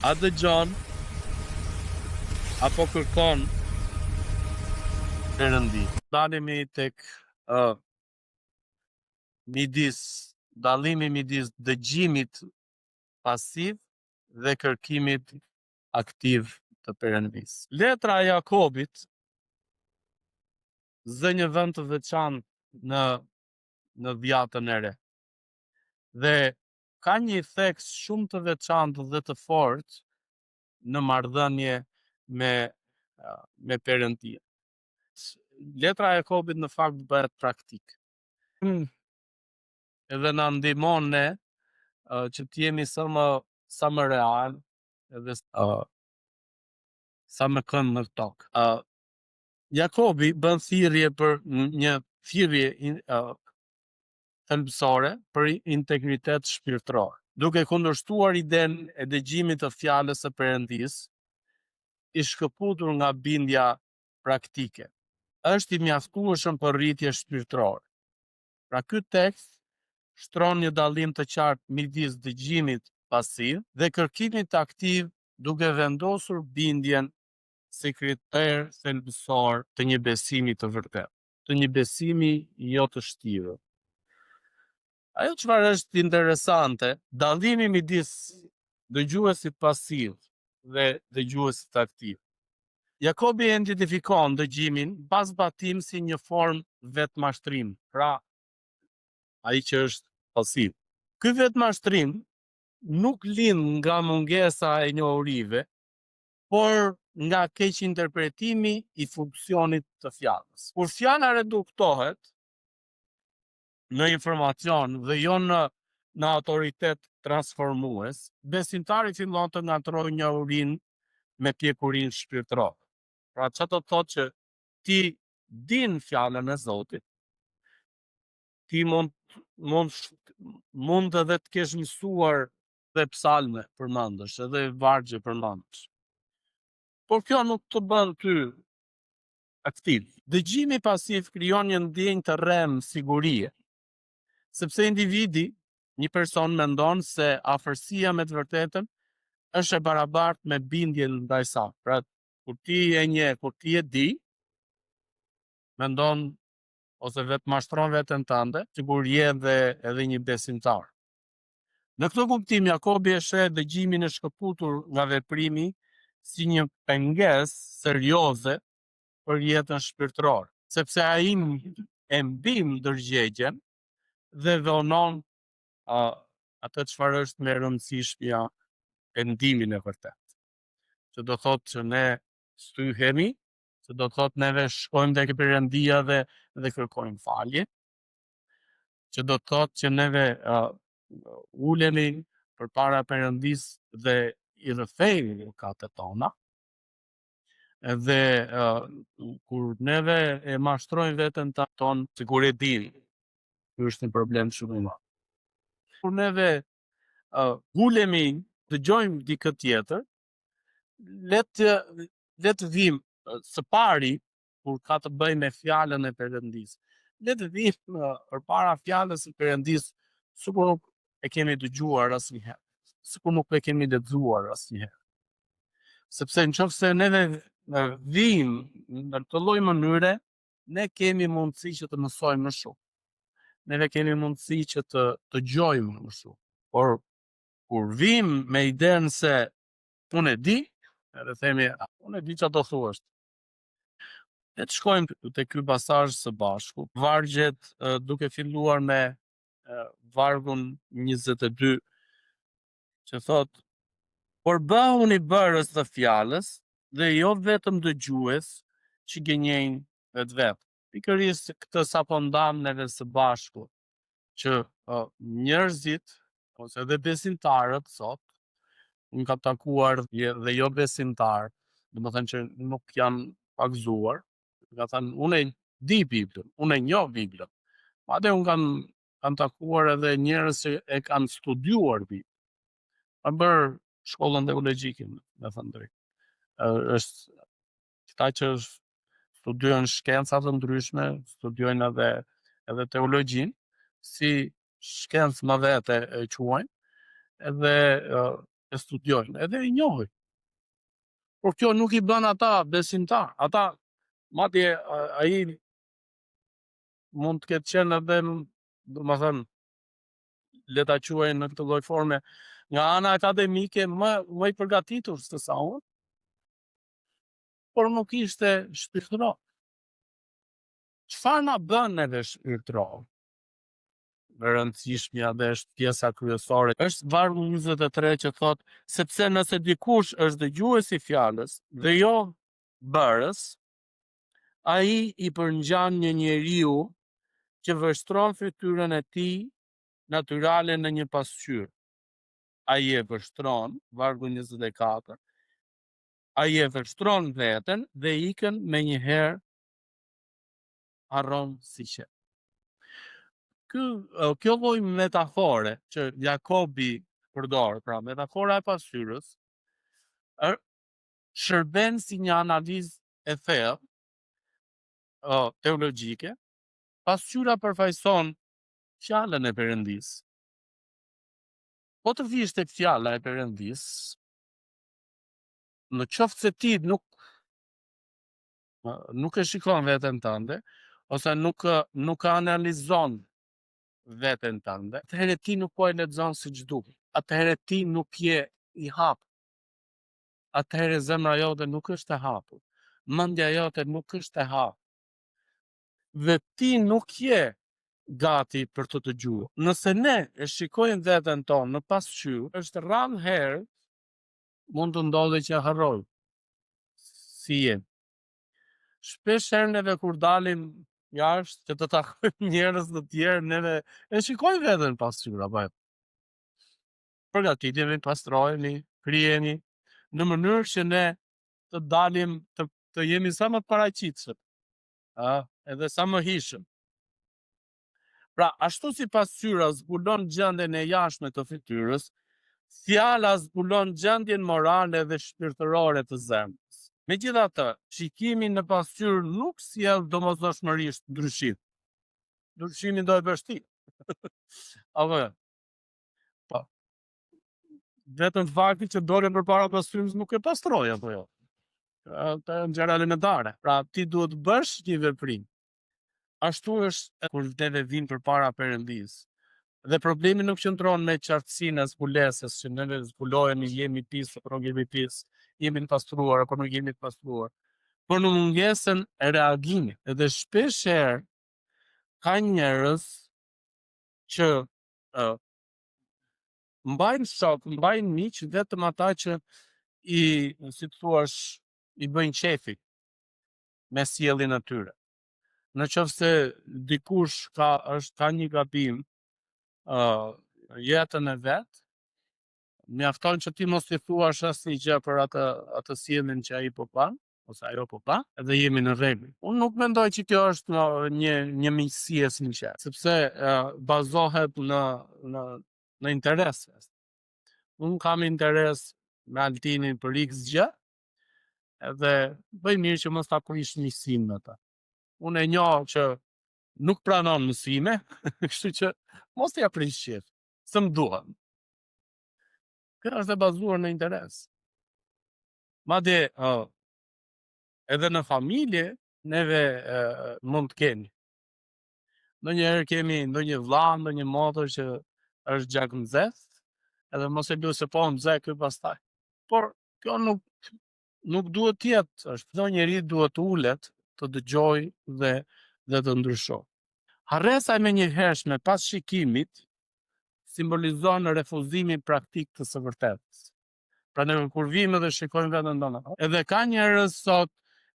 A dëgjon apo kërkon Perëndi. Dalemi tek dallimi midis dëgjimit pasiv dhe kërkimit aktiv të Perëndis. Letra e Jakobit zë një vend të veçantë në Vjetën e Re. Dhe ka një theks shumë të veçantë dhe të fortë në marrëdhënie me Perëndin. Letra e Jakobit në fakt bëhet praktik. Edhe na ndihmon ne që të jemi sa më real edhe sa më kënd në tokë. Jakobi bën thirrje për një thirrje thelbësore për integritet shpirtëror, duke kundërshtuar idenë e dëgjimit të fjalës së Perëndis, i shkëputur nga bindja praktike. Është i mjaftueshëm për rritje shpirtërore. Pra ky tekst shtron një dallim të qartë midis dëgjimit pasiv dhe kërkimit aktiv, duke vendosur bindjen si kriter thelbësor të një besimi të vërtetë, të një besimi jo të shtirë. Ajo çfarë është interesante, dallimi midis dëgjuesit pasiv dhe dëgjuesit aktiv. Jakobi identifikon dëgjimin pas batim si një formë vetmashtrim, pra ai që është pasiv. Ky vetmashtrim nuk lind nga mungesa e njohurive, por nga keq interpretimi i funksionit të fjalës. Kur fjala reduktohet në informacion dhe jo në autoritet transformues, besimtari fillon të ngatrojë njohurinë me pjekurinë shpirtërore. Pra çfarë do të thotë që ti din fjalën e Zotit, ti mund edhe të kesh mësuar dhe psalme përmendësh, edhe vargje përmendësh. Por kjo nuk të bën ty aktiv. Dëgjimi pasiv krijon një ndjenjë të rrem sigurie, sepse individi, një person mendon se afërsia me të vërtetën është e barabartë me bindjen ndaj saj. Pra kur ti e njeh, kur ti e di, mendon ose vetë mashtron veten tënde, sigur je edhe një besimtar. Në këtë kuptim, Jakobi e sheh dëgjimin e shkëputur nga veprimi si një pengesë serioze për jetën shpirtërore, sepse ai e mbim ndërgjegjen dhe vonon atë çfarë është më e rëndësishmja, pendimin e vërtetë. Që do thotë që ne shtyhemi, që do thotë neve shkojmë tek Perëndia dhe kërkojmë falje, që do thotë që neve ulemi përpara Perëndis dhe i rrëfejmë mëkatet tona. Dhe kur neve e mashtrojmë veten tonë, sikur e dimë, ky është një problem shumë i madh. Kur neve ulemi, dëgjojmë dikë tjetër, le të vim së pari kur ka të bëjë me fjalën e Perëndis. Le të vim përpara fjalës së Perëndis, sikur nuk e kemi dëgjuar asnjëherë, sikur nuk e kemi lexuar asnjëherë. Sepse nëse neve vim në këtë lloj mënyre, ne kemi mundësi që të mësojmë më shumë. Neve kemi mundësi që të dëgjojmë më shumë. Por kur vim me idenë se unë e di, edhe themi, unë e di çfarë do thuash. Le të shkojmë te ky pasazh së bashku. Vargjet duke filluar me vargun 22, që thotë: por bëhuni bërës të fjalës dhe jo vetëm dëgjues që gënjejnë vetvete. Pikërisht këtë sapo ndam neve së bashku, që njerëzit ose edhe besimtarët sot, unë kam takuar dhe jo besimtar, domethënë që nuk janë pagzuar, ka thënë unë e di Biblën, unë e njoh Biblën. Madje unë kam takuar edhe njerëz që e kanë studiuar Biblën. Kam bërë shkollën teologjike, me thënë drejt. Është këta që studiojnë shkenca të ndryshme, studiojnë edhe teologjinë, si shkencë më vete e quajnë, edhe e studiojnë, edhe i njohin. Por kjo nuk i bën ata besimtar. Ata, madje ai mund të ketë qenë edhe, domethënë, le ta quajnë në këtë lloj forme, nga ana akademike më i përgatitur se sa unë, por nuk ishte shpirtëror. Çfarë na bën neve shpirtëror? E rëndësishmja dhe është pjesa kryesore. Është vargu 23 që thot, sepse nëse dikush është dëgjuesi i fjalës dhe jo bërës, ai i përngjan një njeriu që vështron fytyrën e tij natyrale në një pasqyrë. Ai e vështron, vargu 24, ai e vështron veten dhe ikën menjëherë harron si që. Kjo lloj metafore që Jakobi përdor, pra metafora e pasqyrës, shërben si një analizë e thellë teologjike. Pasqyra përfaqëson fjalën e Perëndisë. Po të vish tek fjala e Perëndisë, në qoftë se ti nuk e shikon veten tënde, ose nuk analizon veten tënde, atëherë ti nuk po e lexon siç duhet. Atëherë ti nuk je i hapur. Atëherë zemra jote nuk është e hapur. Mendja jote nuk është e hapur. Dhe ti nuk je gati për të dëgjuar. Nëse ne e shikojmë veten tonë në pasqyrë, është rrallë herë mund të ndodhë që harrojmë si jemi. Shpesh herë neve kur dalim jashtë që të takojmë njerëz të tjerë, neve e shikojmë veten pasqyrë, apo përgatitemi, pastrohemi, kriheni në mënyrë që ne të dalim të jemi sa më të paraqitshëm, edhe sa më hishëm. Pra, ashtu si pasqyra zbulon gjendjen e jashtme të fytyrës, fjala zbulon gjendjen morale dhe shpirtërore të zemrës. Megjithatë, shikimi në pasqyrë nuk sjell domosdoshmërisht ndryshim. Ndryshimi do e bësh ti. Apo jo? Po. Vetëm fakti që dole përpara pasqyrës nuk e pastroj, apo jo? Të gjëra elementare. Pra, ti duhet bësh një veprim. Ashtu është kur neve vinë përpara Perëndisë. Dhe problemi nuk qëndron me qartësinë e zbulesës, që neve zbulohemi, jemi pis apo nuk jemi pis, jemi të pastruar apo nuk jemi të pastruar, por në mungesën e reagimit. Edhe shpesh herë ka njerëz që mbajnë shok, mbajnë miq vetëm ata që si të thuash, i bëjnë qefi me sjelljen e tyre. Në qoftë se dikush ka një gabim jetën e vet, mjafton që ti mos i thuash asnjë gjë për atë sjelljen që ai po bën, ose ajo po bën, edhe jemi në rregull. Unë nuk mendoj që kjo është një miqësi e sinqertë, sepse bazohet në interese. Unë kam interes me Altinin për X gjë, edhe bëj mirë që mos ta prish miqësinë me ta. Unë e njoh që nuk pranon mësime, kështu që mos t'ja prish qef, së më duhet. Kjo është e bazuar në interes. Madje edhe në familje neve mund të kemi. Ndonjëherë kemi ndonjë vlla, ndonjë motër që është gjak nxehtë, edhe mos e bëj se po nxeh ky pastaj. Por kjo nuk duhet të jetë, çdo njeri duhet të ulet, të dëgjojë dhe të ndryshojë. Harresa e menjëhershme pas shikimit simbolizon refuzimin praktik të së vërtetës. Pra ne kur vime dhe shikojmë veten tonë, edhe ka njerëz sot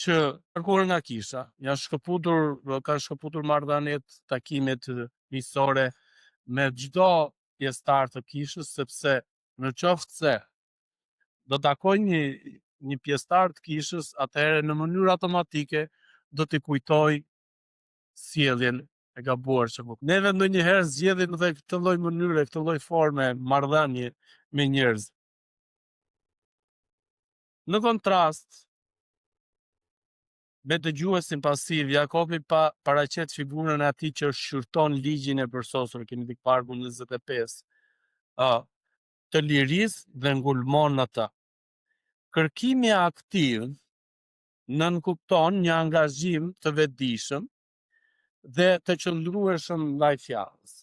që kërkuar nga kisha, ka shkëputur marrëdhëniet, takimet miqësore me çdo pjesëtar të kishës, sepse në qoftë se do takoj një pjesëtar të kishës, atëherë në mënyrë automatike do t'i kujtoj sjelljen e gabuar që po. Neve ndonjëherë zgjedhim edhe këtë lloj mënyre, këtë lloj forme marrëdhënie me njerëz. Në kontrast me dëgjuesin pasiv, Jakobi paraqet figurën e atij që shqyrton ligjin e përsosur, kemi tek vargu 25. të lirisë dhe ngulmon atë. Kërkimi aktiv nënkupton një angazhim të vetëdijshëm dhe të qëndrueshëm ndaj fjalës.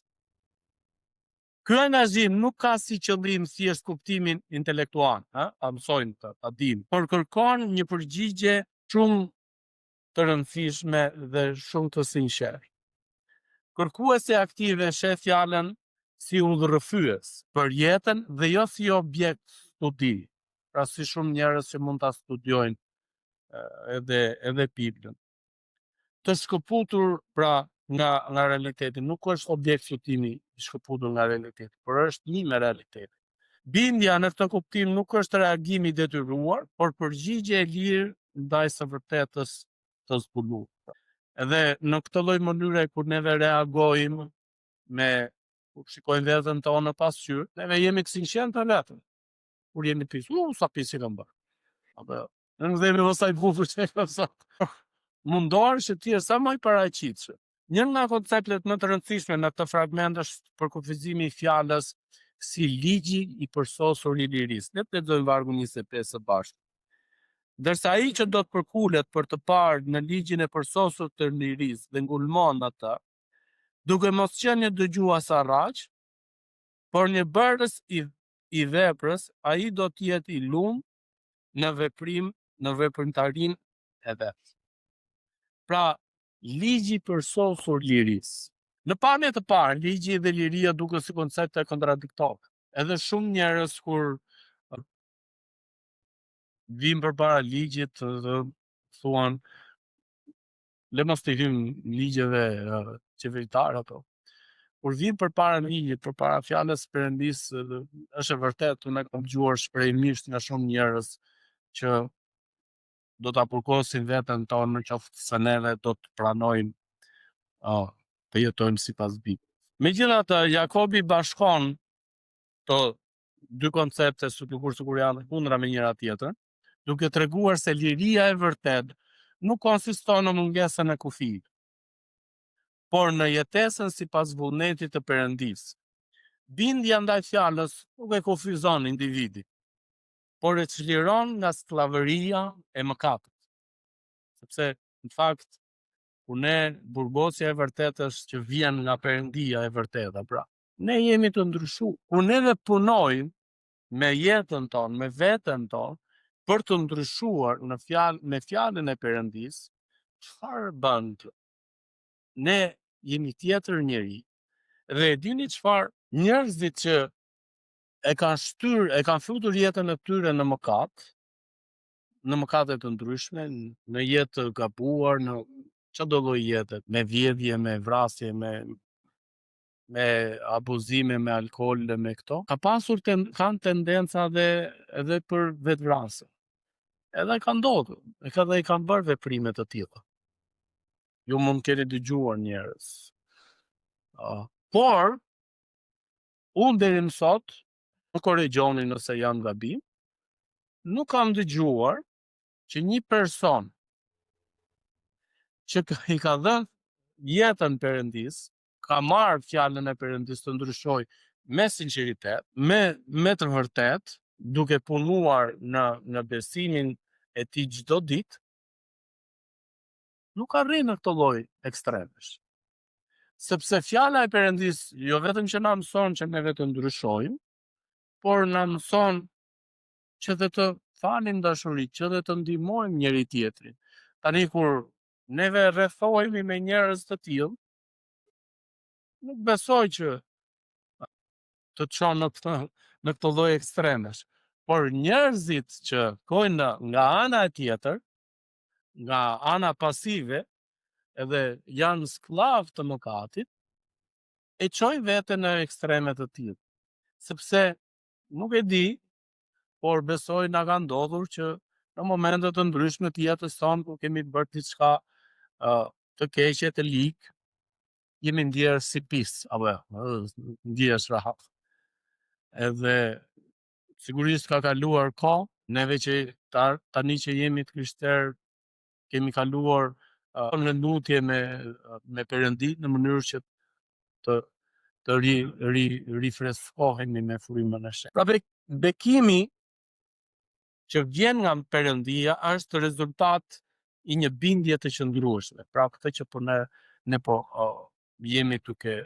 Ky angazhim nuk ka si qëllim thjesht kuptimin intelektual, a mësojnë ta dimë, por kërkon një përgjigje shumë të rëndësishme dhe shumë të sinqertë. Kërkuesi aktive sheh fjalën si udhërrëfyes për jetën dhe jo si objekt studi. Pra si shumë njerëz që mund ta studiojnë edhe Biblën. Të shkëputur pra nga realiteti, nuk është objekt studimi i shkëputur nga realiteti, por është një me realitetin. Bindja në këtë kuptim nuk është reagimi i detyruar, por përgjigje e lirë ndaj së vërtetës të zbuluar. Edhe në këtë lloj mënyre kur neve reagojmë kur shikojmë veten tonë në pasqyrë, neve jemi të sinqertë me veten. Kur jemi pis, sa pisi kam bërë. Apo në dhemi mos ai bukur që kam thënë. Mundohesh që ti sa më i paraqitshëm. Një nga konceptet më të rëndësishme në këtë fragment është përkufizimi i fjalës si ligji i përsosur i lirisë. Ne lexojmë vargu 25 së bashku. Ndërsa ai që do të përkulet për të parë në ligjin e përsosur të lirisë dhe ngulmon atë, duke mos qenë një dëgjues arraq, por një bërës i veprës, ai do të jetë i lumë në veprimtarinë e vet. Pra, ligji përsosur lirisë. Në pamje të parë, ligji dhe liria duken si koncepte kontradiktorë. Edhe shumë njerëz kur vinë përpara ligjit dhe thuan le mos të hym ligjeve qeveritare apo. Kur vinë përpara ligjit, përpara fjalës Perëndis, është e vërtetë, unë kam dëgjuar shprehjesisht nga shumë njerëz që do ta përkosin veten tonë nëse se neve do të pranojmë të jetojmë sipas Biblës. Megjithatë, Jakobi bashkon të dy koncepte sikur janë kundra me njëra tjetrën, duke treguar se liria e vërtet nuk konsiston në mungesën e kufijit, por në jetesën sipas vullnetit të Perëndisë. Bindja ndaj fjalës nuk e kufizon individin, por e çliron nga skllavëria e mëkatit. Sepse në fakt kur ne burgosja e vërtetë është që vjen nga Perëndia e vërteta, pra ne jemi të ndryshuar. Kur ne punojmë me jetën tonë, me veten tonë, për të ndryshuar me fjalën e Perëndisë, çfarë bën? Ne jemi tjetër njeri. Dhe e dini çfarë? Njerëzit që e kanë futur jetën e tyre në mëkate të ndryshme, në jetë të gabuar, në çdo lloj jete, me vjedhje, me vrasje, me abuzime, me alkool dhe me këto, kanë tendenca edhe për vetvrasje. Edhe ka ndodhur, edhe i kanë bërë veprime të tilla. Ju mund të keni dëgjuar njerëz. Por unë deri më sot, më korrigjoni nëse jam gabim, nuk kam dëgjuar që një person që i ka dhënë jetën Perëndis, ka marrë fjalën e Perëndis të ndryshojë me sinqeritet, me të vërtet, duke punuar në besimin e tij çdo ditë, nuk arrin në këtë lloj ekstremesh. Sepse fjala e Perëndis jo vetëm që na mëson që ne vetë ndryshojmë, por na mëson që dhe të falim dashuri, që dhe të ndihmojmë njëri tjetrin. Tani kur neve rrethohemi me njerëz të tillë, nuk besoj që të çon në këtë lloj ekstremesh. Por njerëzit që kojnë nga ana e tjetër, nga ana pasive, edhe janë skllav të mëkatit, e çojnë veten në ekstreme të tilla. Sepse nuk e di, por besoj na ka ndodhur që në momente të ndryshme të jetës tonë kur kemi bërë diçka të keqe, të ligë, jemi ndjerë si pis, apo ndjehesh rahat. Edhe sigurisht ka kaluar kohë, neve që tani që jemi të krishterë, kemi kaluar në lutje me Perëndin në mënyrë që të të rifreskohemi me frymën e Shenjtë. Pra bekimi që vjen nga Perëndia është rezultat i një bindje të qëndrueshme. Pra këtë që ne po jemi duke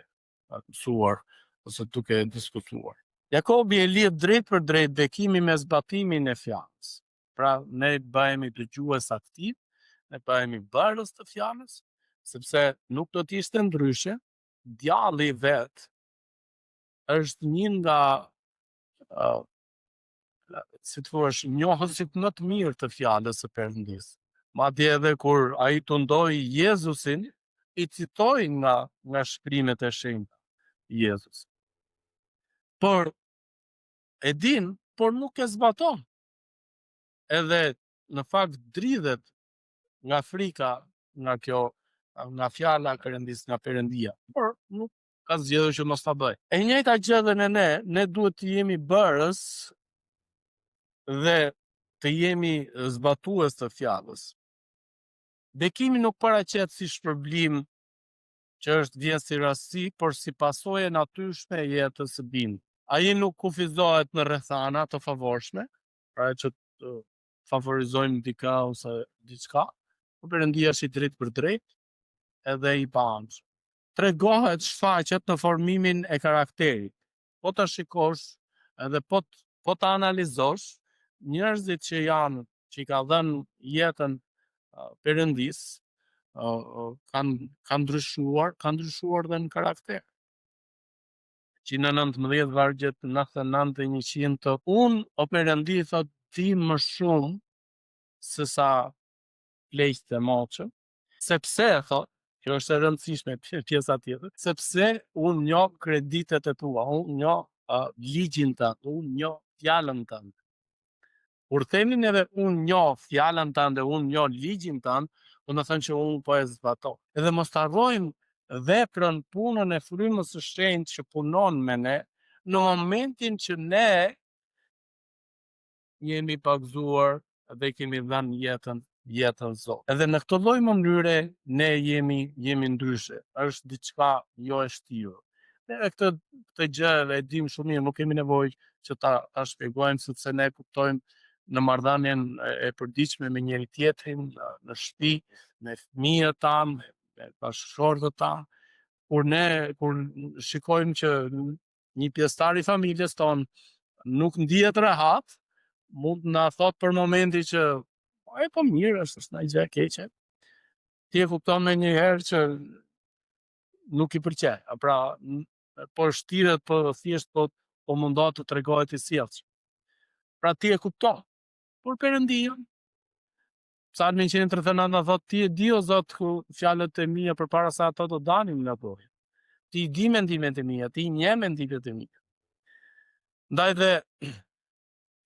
mësuar ose duke diskutuar. Jakobi e lidh drejt për drejt bekimin me zbatimin e fjalës. Pra ne bëhemi dëgjues aktiv, ne bëhemi bërës të fjalës, sepse nuk do të ishte ndryshe. Djalli vet është një nga si të thuash, njohësit më të mirë të fjalës së Perëndisë. Madje edhe kur ai tundoi Jezusin, i citoi nga shkrimet e shenjta Jezus. Por e din, por nuk e zbaton. Edhe në fakt dridhet nga frika, nga fjala e Perëndisë, nga Perëndia, por nuk ka zgjedhur që mos ta bëj. E njëjta gjë edhe ne duhet të jemi bërës dhe të jemi zbatues të fjalës. Bekimi nuk paraqet si shpërblim që vjen si rasti, por si pasojë natyrshme e jetës së bindur. Ai nuk kufizohet në rrethana të favorshme, pra që të favorizojmë dikë ose diçka, por Perëndia është i drejtë për drejt edhe i paanxhëm. Tregohet, shfaqet në formimin e karakterit. Po ta shikosh edhe po ta analizosh, njerëzit që i ka dhënë jetën Perëndisë, kanë ndryshuar dhe në karakter. Që në 19 vargjet 99 dhe 100 unë o Perëndi thot ti më shumë se sa pleqtë e moqë, sepse thot, kjo është e rëndësishme pjesa tjetër, sepse unë njoh kreditet e tua, unë njoh ligjin tënd, unë njoh fjalën tënde. Kur themin edhe unë njoh fjalën tënde, unë njoh ligjin tënd, do të thënë që unë po e zbatoj. Edhe mos harrojmë veprën, punën e frymës së shenjtë që punon me ne, në momentin që ne jemi pagzuar dhe kemi dhënë jetën Zot. Edhe në këtë lloj mënyre ne jemi ndryshe. Është diçka jo e shtirë. Ne këtë gjë e dim shumë mirë, nuk kemi nevojë që ta shpjegojmë, sepse ne kuptojmë në marrëdhënien e përditshme me njëri tjetrin, në shtëpi, me fëmijët tanë, me bashkëshortët tanë, kur shikojmë që një pjesëtar i familjes tonë nuk ndihet rehat, mund na thot për momenti që po mirë është ndaj gjë e keqe. Ti e kupton me njëherë që nuk i pëlqej, pra po shtiret, po thjesht po mundohet të tregohet i sjellshëm. Pra ti e kupton. Por Perëndia, Psalmi 139 na thot ti e di o Zot fjalët e mia përpara se ato të dalin nga goja. Ti i di mendimet e mia, ti i njeh mendimet e mia. Ndaj dhe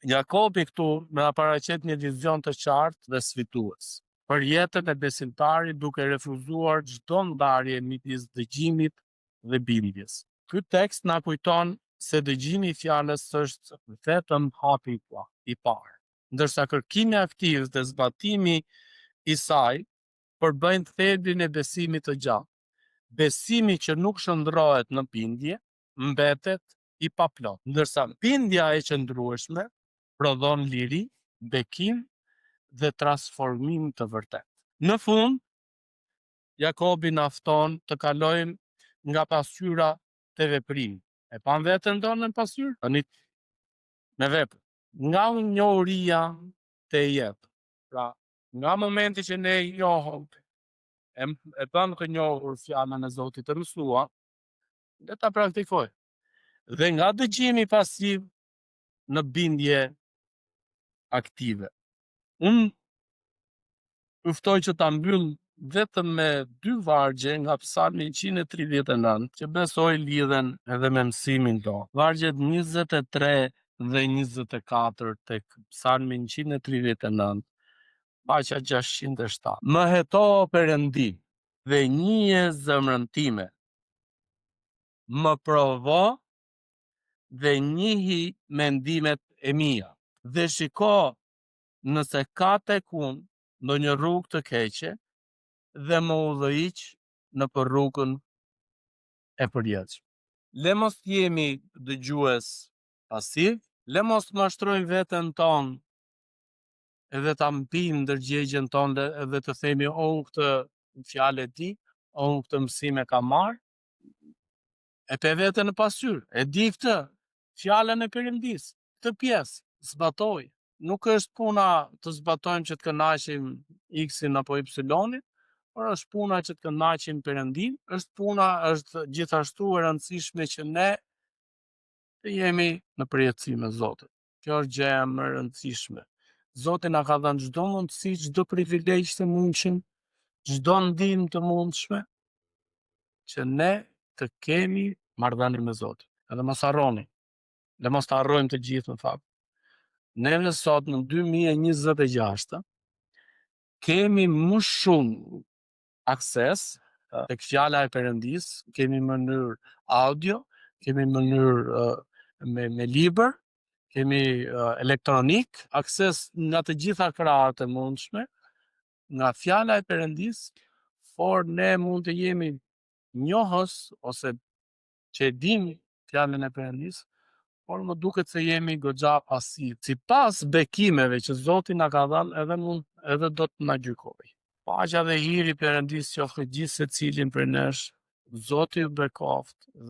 Jakobi këtu na paraqet një vizion të qartë dhe sfidues për jetën e besimtarit, duke refuzuar çdo ndarje midis dëgjimit dhe bindjes. Ky tekst na kujton se dëgjimi i fjalës është vetëm hapi i parë, ndërsa kërkimi aktiv dhe zbatimi i saj përbëjnë thelbin e besimit të gjatë. Besimi që nuk shndrohet në bindje mbetet i paplot, ndërsa bindja e qëndrueshme prodhon liri, bekim dhe transformim të vërtet. Në fund, Jakobi na fton të kalojmë nga pasyra te veprimi. E pam veten tonë në pasyrë, tani me vepër. Nga njohuria te jetë. Pra, nga momenti që ne njohëm, e bëm të njohur fjalën e Zotit të mësuar, dhe ta praktikoj. Dhe nga dëgjimi pasiv në bindje aktive. Unë uftoj që ta mbyll vetëm me 2 vargje nga Psalmi 139, që besoj lidhen edhe me mësimin tonë. Vargjet 23 dhe 24 tek Psalmi 139, paqja 607. Më heto Perëndi dhe njihje zemrën time. Më provo dhe njihi mendimet e mia. Dhe shiko nëse ka tek unë ndonjë rrugë të keqe dhe më udhëhiq në për rrugën e përjetshme. le mos jemi dëgjues pasiv, le mos mashtrojmë veten tonë edhe ta mpim ndërgjegjen tonë edhe të themi unë këtë fjalë e di, unë këtë mësim e kam marrë, e pe veten në pasqyrë, e di këtë fjalën e Perëndis, këtë pjesë, zbatoj. Nuk është puna të zbatojmë që të kënaqim X-in apo Y-in, por është puna që të kënaqim Perëndin, është gjithashtu e rëndësishme që ne të jemi në përjetësi me Zotin. Kjo është gjëja më e rëndësishme. Zoti na ka dhënë çdo mundësi, çdo privilegj të mundshëm, çdo ndihmë të mundshme që ne të kemi marrëdhënie me Zotin. Edhe mos harroni, le mos të harrojmë të gjithë në fakt. Ne sot në 2026 kemi më shumë akses tek fjala e Perëndis, kemi në mënyrë audio, kemi në mënyrë me libër, kemi elektronik, akses nga të gjitha krahat e mundshme, nga fjala e Perëndis, por ne mund të jemi njohës ose që e dim fjalën e Perëndis, por më duket se jemi goxha pasiv. Sipas bekimeve që Zoti na ka dhënë, edhe do të na gjykojë. Paqja dhe hiri i Perëndis qoftë gjithë secilin prej nesh. Zoti ju bekoft.